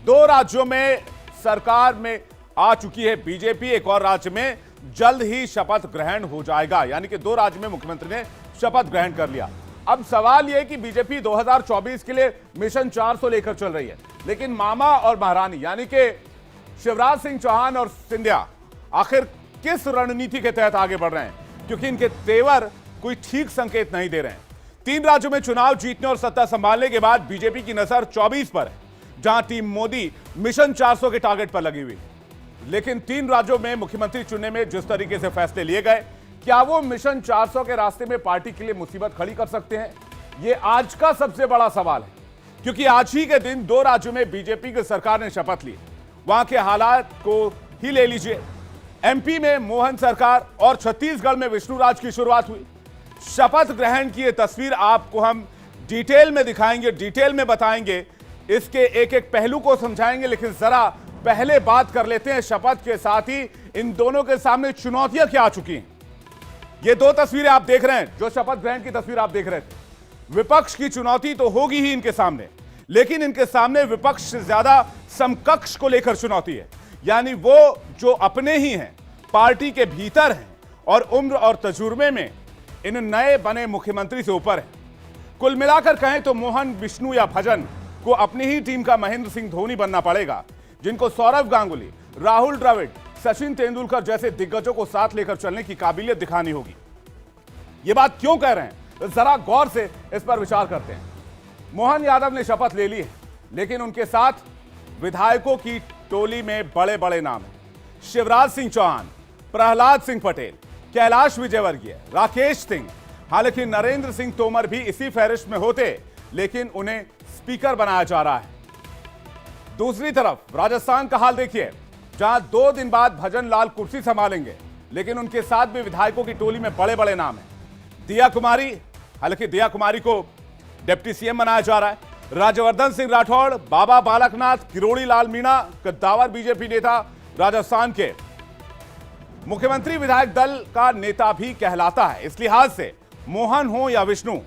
दो राज्यों में सरकार में आ चुकी है बीजेपी, एक और राज्य में जल्द ही शपथ ग्रहण हो जाएगा, यानी कि दो राज्य में मुख्यमंत्री ने शपथ ग्रहण कर लिया। अब सवाल यह कि बीजेपी 2024 के लिए मिशन 400 लेकर चल रही है, लेकिन मामा और महारानी यानी कि शिवराज सिंह चौहान और सिंधिया आखिर किस रणनीति के तहत आगे बढ़ रहे हैं, क्योंकि इनके तेवर कोई ठीक संकेत नहीं दे रहे हैं। 3 राज्यों में चुनाव जीतने और सत्ता संभालने के बाद बीजेपी की नजर 24 पर है, जहां टीम मोदी मिशन 400 के टारगेट पर लगी हुई। लेकिन 3 राज्यों में मुख्यमंत्री चुनने में जिस तरीके से फैसले लिए गए, क्या वो मिशन 400 के रास्ते में पार्टी के लिए मुसीबत खड़ी कर सकते हैं? ये आज का सबसे बड़ा सवाल है, क्योंकि आज ही के दिन 2 राज्यों में बीजेपी की सरकार ने शपथ ली। वहां के हालात को ही ले लीजिए। एमपी में मोहन सरकार और छत्तीसगढ़ में विष्णु राज की शुरुआत हुई। शपथ ग्रहण की यह तस्वीर आपको हम डिटेल में दिखाएंगे, डिटेल में बताएंगे, इसके एक एक पहलू को समझाएंगे। लेकिन जरा पहले बात कर लेते हैं शपथ के साथ ही इन दोनों के सामने चुनौतियां क्या आ चुकी हैं। ये 2 तस्वीरें आप देख रहे हैं, जो शपथ ग्रहण की तस्वीर आप देख रहे थे। विपक्ष की चुनौती तो होगी ही इनके सामने, लेकिन इनके सामने विपक्ष से ज्यादा समकक्ष को लेकर चुनौती है, यानी वो जो अपने ही हैं, पार्टी के भीतर हैं और उम्र और तजुर्बे में इन नए बने मुख्यमंत्री से ऊपर है। कुल मिलाकर कहें तो मोहन, विष्णु या भजन को अपनी ही टीम का महेंद्र सिंह धोनी बनना पड़ेगा, जिनको सौरव गांगुली, राहुल द्रविड़, सचिन तेंदुलकर जैसे दिग्गजों को साथ लेकर चलने की काबिलियत दिखानी होगी। यह बात क्यों कह रहे हैं, जरा गौर से इस पर विचार करते हैं। मोहन यादव ने शपथ ले ली है, लेकिन उनके साथ विधायकों की टोली में बड़े बड़े नाम हैं। शिवराज सिंह चौहान, प्रहलाद सिंह पटेल, कैलाश विजयवर्गीय, राकेश सिंह। हालांकि नरेंद्र सिंह तोमर भी इसी फहरिस्त में होते, लेकिन उन्हें स्पीकर बनाया जा रहा है। दूसरी तरफ राजस्थान का हाल देखिए, जहां 2 दिन बाद भजन लाल कुर्सी संभालेंगे, लेकिन उनके साथ भी विधायकों की टोली में बड़े बड़े नाम हैं। दिया कुमारी, हालांकि दिया कुमारी को डिप्टी सीएम बनाया जा रहा है। राज्यवर्धन सिंह राठौड़, बाबा बालकनाथ, किरोड़ी लाल मीणा, कद्दावर बीजेपी नेता, राजस्थान के मुख्यमंत्री विधायक दल का नेता भी कहलाता है। इस लिहाज से मोहन हो या विष्णु,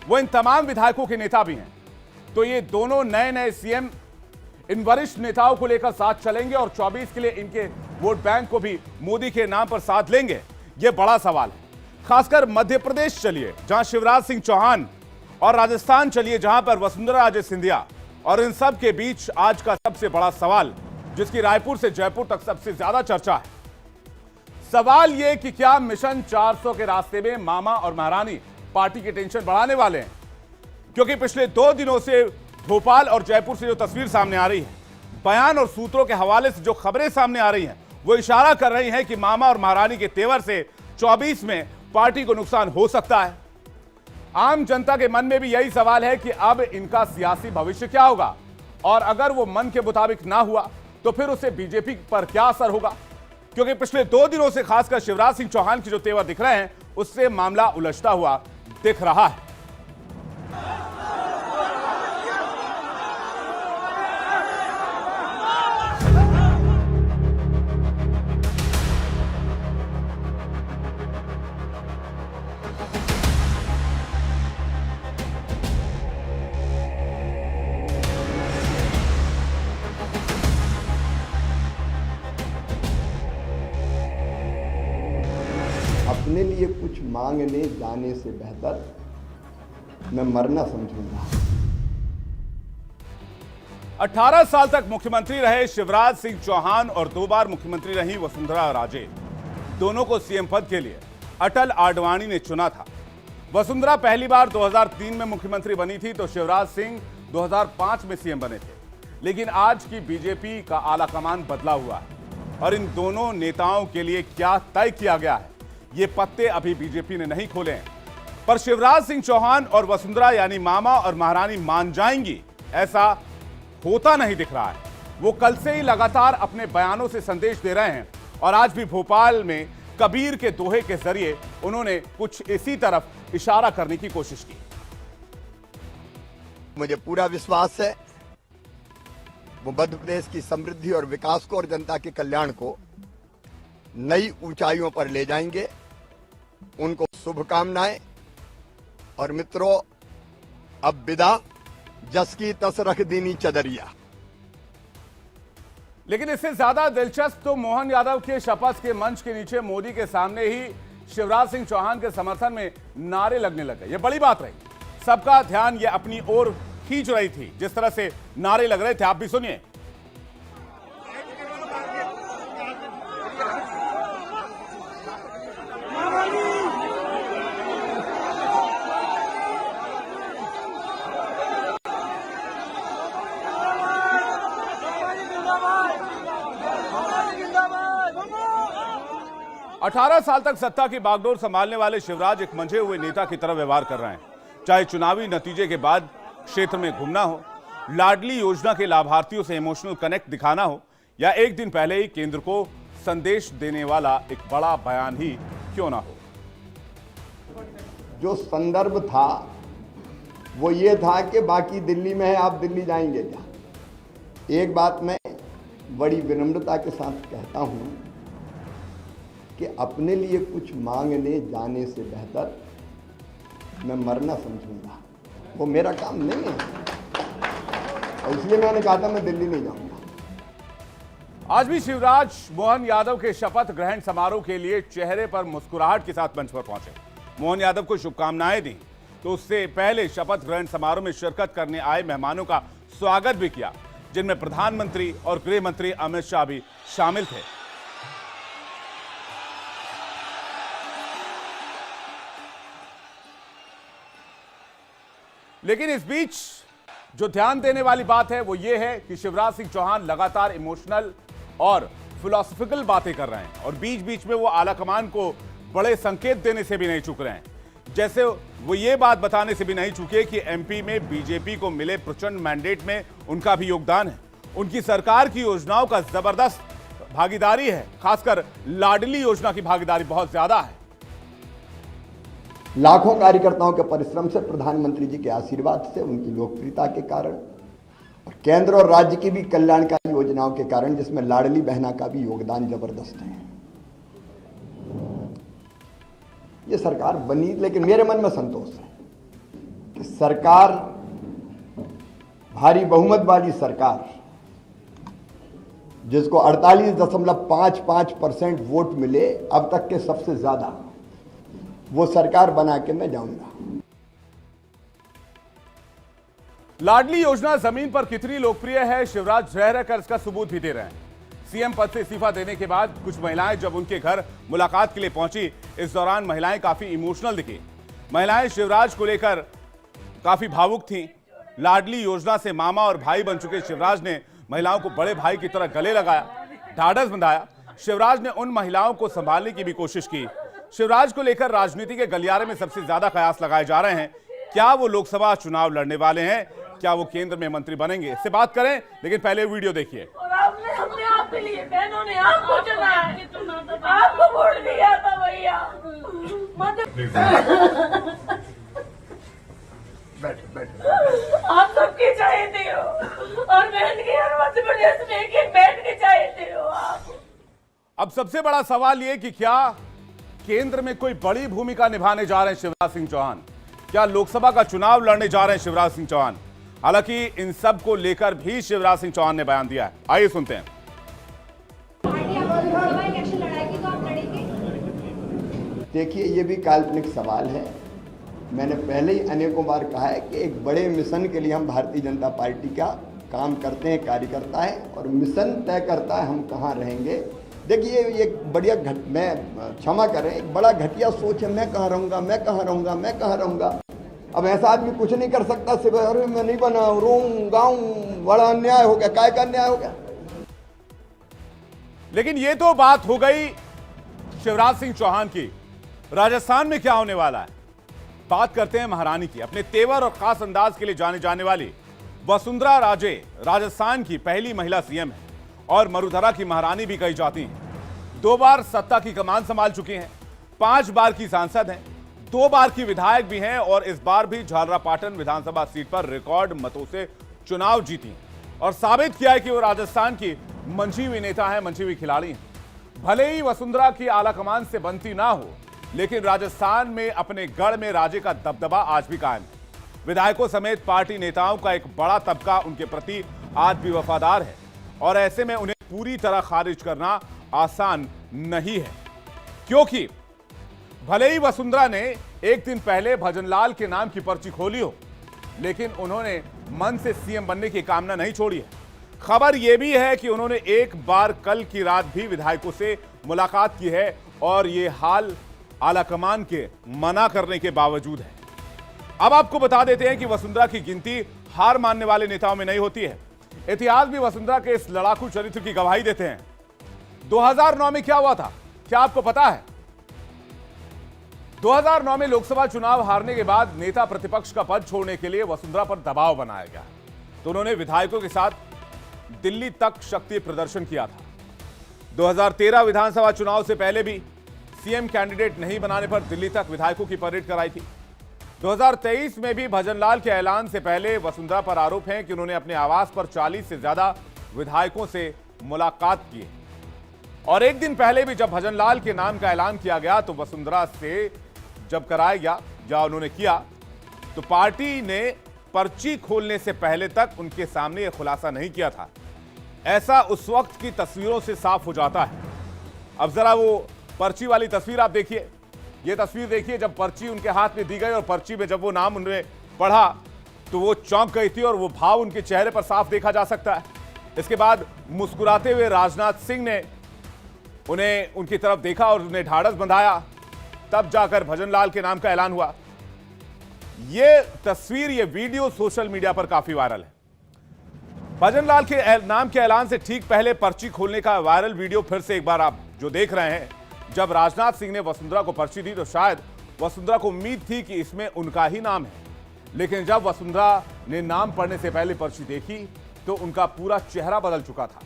वो इन तमाम विधायकों के नेता भी हैं। तो ये दोनों नए नए सीएम इन वरिष्ठ नेताओं को लेकर साथ चलेंगे और 24 के लिए इनके वोट बैंक को भी मोदी के नाम पर साथ लेंगे, ये बड़ा सवाल है। खासकर मध्य प्रदेश चलिए, जहां शिवराज सिंह चौहान, और राजस्थान चलिए, जहां पर वसुंधरा राजे सिंधिया, और इन सब के बीच आज का सबसे बड़ा सवाल, जिसकी रायपुर से जयपुर तक सबसे ज्यादा चर्चा है। सवाल यह कि क्या मिशन 400 के रास्ते में मामा और महारानी पार्टी की टेंशन बढ़ाने वाले हैं? क्योंकि पिछले 2 दिनों से भोपाल और जयपुर से जो तस्वीर सामने आ रही है, बयान और सूत्रों के हवाले से जो खबरें सामने आ रही हैं, वो इशारा कर रही हैं कि मामा और महारानी के तेवर से 24 में पार्टी को नुकसान हो सकता है। आम जनता के मन में भी यही सवाल है कि अब इनका सियासी भविष्य क्या होगा, और अगर वो मन के मुताबिक ना हुआ तो फिर उससे बीजेपी पर क्या असर होगा? क्योंकि पिछले 2 दिनों से खासकर शिवराज सिंह चौहान के जो तेवर दिख रहे हैं, उससे मामला उलझता हुआ दिख रहा है। अपने लिए कुछ मांगने जाने से बेहतर मैं मरना समझूंगा। 18 साल तक मुख्यमंत्री रहे शिवराज सिंह चौहान और 2 बार मुख्यमंत्री रही वसुंधरा राजे। दोनों को सीएम पद के लिए अटल आडवाणी ने चुना था। वसुंधरा पहली बार 2003 में मुख्यमंत्री बनी थी, तो शिवराज सिंह 2005 में सीएम बने थे। लेकिन आज की बीजेपी का आलाकमान बदला हुआ है, और इन दोनों नेताओं के लिए क्या तय किया गया है, ये पत्ते अभी बीजेपी ने नहीं खोले हैं। पर शिवराज सिंह चौहान और वसुंधरा यानी मामा और महारानी मान जाएंगी, ऐसा होता नहीं दिख रहा है। वो कल से ही लगातार अपने बयानों से संदेश दे रहे हैं, और आज भी भोपाल में कबीर के दोहे के जरिए उन्होंने कुछ इसी तरफ इशारा करने की कोशिश की। मुझे पूरा विश्वास है वो मध्य प्रदेश की समृद्धि और विकास को और जनता के कल्याण को नई ऊंचाइयों पर ले जाएंगे। उनको शुभकामनाएं। और मित्रों, अब विदा, जस की तस रख दीनी चदरिया। लेकिन इससे ज्यादा दिलचस्प तो मोहन यादव के शपथ के मंच के नीचे मोदी के सामने ही शिवराज सिंह चौहान के समर्थन में नारे लगने लगे। यह बड़ी बात रही, सबका ध्यान ये अपनी ओर खींच रही थी। जिस तरह से नारे लग रहे थे, आप भी सुनिए। 18 साल तक सत्ता की बागडोर संभालने वाले शिवराज एक मंझे हुए नेता की तरह व्यवहार कर रहे हैं। चाहे चुनावी नतीजे के बाद क्षेत्र में घूमना हो, लाडली योजना के लाभार्थियों से इमोशनल कनेक्ट दिखाना हो, या एक दिन पहले ही केंद्र को संदेश देने वाला एक बड़ा बयान ही क्यों ना हो। जो संदर्भ था वो ये था कि बाकी दिल्ली में है, आप दिल्ली जाएंगे क्या। एक बात मैं बड़ी विनम्रता के साथ कहता हूं कि अपने लिए कुछ मांगने जाने से बेहतर मैं मरना समझूंगा, वो मेरा काम नहीं है, और इसलिए मैंने कहा था मैं दिल्ली नहीं जाऊंगा। आज भी शिवराज मोहन यादव के शपथ ग्रहण समारोह के लिए चेहरे पर मुस्कुराहट के साथ मंच पर पहुंचे। मोहन यादव को शुभकामनाएं दी तो उससे पहले शपथ ग्रहण समारोह में शिरकत करने आए मेहमानों का स्वागत भी किया, जिनमें प्रधानमंत्री और गृह मंत्री अमित शाह भी शामिल थे। लेकिन इस बीच जो ध्यान देने वाली बात है वो ये है कि शिवराज सिंह चौहान लगातार इमोशनल और फिलोसॉफिकल बातें कर रहे हैं, और बीच बीच में वो आलाकमान को बड़े संकेत देने से भी नहीं चूक रहे हैं। जैसे वो ये बात बताने से भी नहीं चूके कि एमपी में बीजेपी को मिले प्रचंड मैंडेट में उनका भी योगदान है, उनकी सरकार की योजनाओं का जबरदस्त भागीदारी है, खासकर लाडली योजना की भागीदारी बहुत ज्यादा है। लाखों कार्यकर्ताओं के परिश्रम से, प्रधानमंत्री जी के आशीर्वाद से, उनकी लोकप्रियता के कारण, और केंद्र और राज्य की भी कल्याणकारी योजनाओं के कारण, जिसमें लाडली बहना का भी योगदान जबरदस्त है, ये सरकार बनी। लेकिन मेरे मन में संतोष है कि सरकार, भारी बहुमत वाली सरकार, जिसको 48.55% वोट मिले अब तक के सबसे ज्यादा, वो सरकार बना के मैं जाऊंगा। लाडली योजना जमीन पर कितनी लोकप्रिय है, शिवराज रह रहकर इसका सबूत भी दे रहे हैं। सीएम पद से इस्तीफा देने के बाद कुछ महिलाएं जब उनके घर मुलाकात के लिए पहुंची, इस दौरान महिलाएं काफी इमोशनल दिखी। महिलाएं शिवराज को लेकर काफी भावुक थीं। लाडली योजना से मामा और भाई बन चुके शिवराज ने महिलाओं को बड़े भाई की तरह गले लगाया, ढाढ़स बंधाया। शिवराज ने उन महिलाओं को संभालने की भी कोशिश की। शिवराज को लेकर राजनीति के गलियारे में सबसे ज्यादा कयास लगाए जा रहे हैं। क्या वो लोकसभा चुनाव लड़ने वाले हैं? क्या वो केंद्र में मंत्री बनेंगे? इससे बात करें, लेकिन पहले वीडियो देखिए। हमने आपके लिए, बहनों ने आपको चुना है, आपको वोट दिया था भैया। आप सबके चाहते हो, और बहन की हर मध्य प्रदेश में एक बैठ के चाहते हो आप। अब सबसे बड़ा सवाल ये कि क्या केंद्र में कोई बड़ी भूमिका निभाने जा रहे हैं शिवराज सिंह चौहान? क्या लोकसभा का चुनाव लड़ने जा रहे हैं शिवराज सिंह चौहान? हालांकि इन सब को लेकर भी शिवराज सिंह चौहान ने बयान दिया है। आइए सुनते हैं। देखिए, ये भी काल्पनिक सवाल है। मैंने पहले ही अनेकों बार कहा है कि एक बड़े मिशन के लिए हम भारतीय जनता पार्टी का काम करते हैं, कार्यकर्ता है, और मिशन तय करता है हम कहाँ रहेंगे। देखिए, ये बढ़िया मैं क्षमा करें, एक बड़ा घटिया सोच है, मैं कहाँ रहूँगा, मैं कहाँ रहूँगा, मैं कहाँ रहूँगा। अब ऐसा आदमी कुछ नहीं कर सकता, सिर्फ अरे मैं नहीं बना, रोऊं गाऊं, बड़ा अन्याय हो गया। काय का अन्याय हो गया? लेकिन ये तो बात हो गई शिवराज सिंह चौहान की। राजस्थान में क्या होने वाला है? बात करते हैं महारानी की। अपने तेवर और खास अंदाज के लिए जाने जाने वाली वसुंधरा राजे राजस्थान की पहली महिला सीएम है, और मरुधरा की महारानी भी कही जाती हैं। 2 बार सत्ता की कमान संभाल चुकी हैं, 5 बार की सांसद हैं, 2 बार की विधायक भी हैं, और इस बार भी झालरापाटन विधानसभा सीट पर रिकॉर्ड मतों से चुनाव जीती और साबित किया है कि वो राजस्थान की मंझी हुई नेता है, मंझी हुई खिलाड़ी हैं। भले ही वसुंधरा की आलाकमान से बनती ना हो, लेकिन राजस्थान में अपने गढ़ में राजे का दबदबा आज भी कायम है। विधायकों समेत पार्टी नेताओं का एक बड़ा तबका उनके प्रति आज भी वफादार है, और ऐसे में उन्हें पूरी तरह खारिज करना आसान नहीं है, क्योंकि भले ही वसुंधरा ने एक दिन पहले भजनलाल के नाम की पर्ची खोली हो, लेकिन उन्होंने मन से सीएम बनने की कामना नहीं छोड़ी है। खबर यह भी है कि उन्होंने एक बार कल की रात भी विधायकों से मुलाकात की है और यह हाल आलाकमान के मना करने के बावजूद है। अब आपको बता देते हैं कि वसुंधरा की गिनती हार मानने वाले नेताओं में नहीं होती है। इतिहास भी वसुंधरा के इस लड़ाकू चरित्र की गवाही देते हैं। 2009 में क्या हुआ था, क्या आपको पता है? 2009 में लोकसभा चुनाव हारने के बाद नेता प्रतिपक्ष का पद छोड़ने के लिए वसुंधरा पर दबाव बनाया गया, तो उन्होंने विधायकों के साथ दिल्ली तक शक्ति प्रदर्शन किया था। 2013 विधानसभा चुनाव से पहले भी सीएम कैंडिडेट नहीं बनाने पर दिल्ली तक विधायकों की परेड कराई थी। 2023 में भी भजनलाल के ऐलान से पहले वसुंधरा पर आरोप है कि उन्होंने अपने आवास पर 40 से ज्यादा विधायकों से मुलाकात की है। और एक दिन पहले भी जब भजनलाल के नाम का ऐलान किया गया तो वसुंधरा से जब कराया गया या उन्होंने किया, तो पार्टी ने पर्ची खोलने से पहले तक उनके सामने यह खुलासा नहीं किया था। ऐसा उस वक्त की तस्वीरों से साफ हो जाता है। अब जरा वो पर्ची वाली तस्वीर आप देखिए, ये तस्वीर देखिए जब पर्ची उनके हाथ में दी गई और पर्ची में जब वो नाम उन्होंने पढ़ा तो वो चौंक गई थी और वो भाव उनके चेहरे पर साफ देखा जा सकता है। इसके बाद मुस्कुराते हुए राजनाथ सिंह ने उन्हें उनकी तरफ देखा और उन्हें ढाढ़स बंधाया, तब जाकर भजनलाल के नाम का ऐलान हुआ। यह तस्वीर, यह वीडियो सोशल मीडिया पर काफी वायरल है। भजनलाल के नाम के ऐलान से ठीक पहले पर्ची खोलने का वायरल वीडियो फिर से एक बार आप जो देख रहे हैं। जब राजनाथ सिंह ने वसुंधरा को पर्ची दी तो शायद वसुंधरा को उम्मीद थी कि इसमें उनका ही नाम है, लेकिन जब वसुंधरा ने नाम पढ़ने से पहले पर्ची देखी तो उनका पूरा चेहरा बदल चुका था।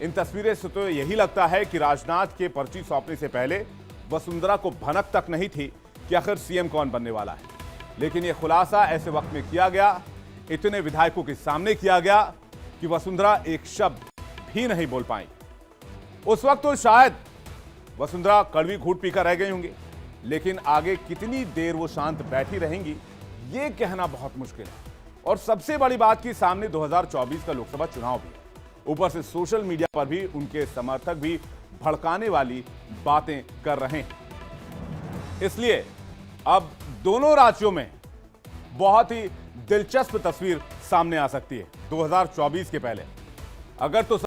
इन तस्वीरें से तो यही लगता है कि राजनाथ के पर्ची सौंपने से पहले वसुंधरा को भनक तक नहीं थी कि आखिर सीएम कौन बनने वाला है, लेकिन यह खुलासा ऐसे वक्त में किया गया, इतने विधायकों के सामने किया गया कि वसुंधरा एक शब्द भी नहीं बोल पाई। उस वक्त तो शायद वसुंधरा कड़वी घूंट पीकर रह गई होंगी, लेकिन आगे कितनी देर वो शांत बैठी रहेंगी ये कहना बहुत मुश्किल है। और सबसे बड़ी बात कि सामने 2024 का लोकसभा चुनाव भी, ऊपर से सोशल मीडिया पर भी उनके समर्थक भी भड़काने वाली बातें कर रहे हैं। इसलिए अब दोनों राज्यों में बहुत ही दिलचस्प तस्वीर सामने आ सकती है 2024 के पहले। अगर तो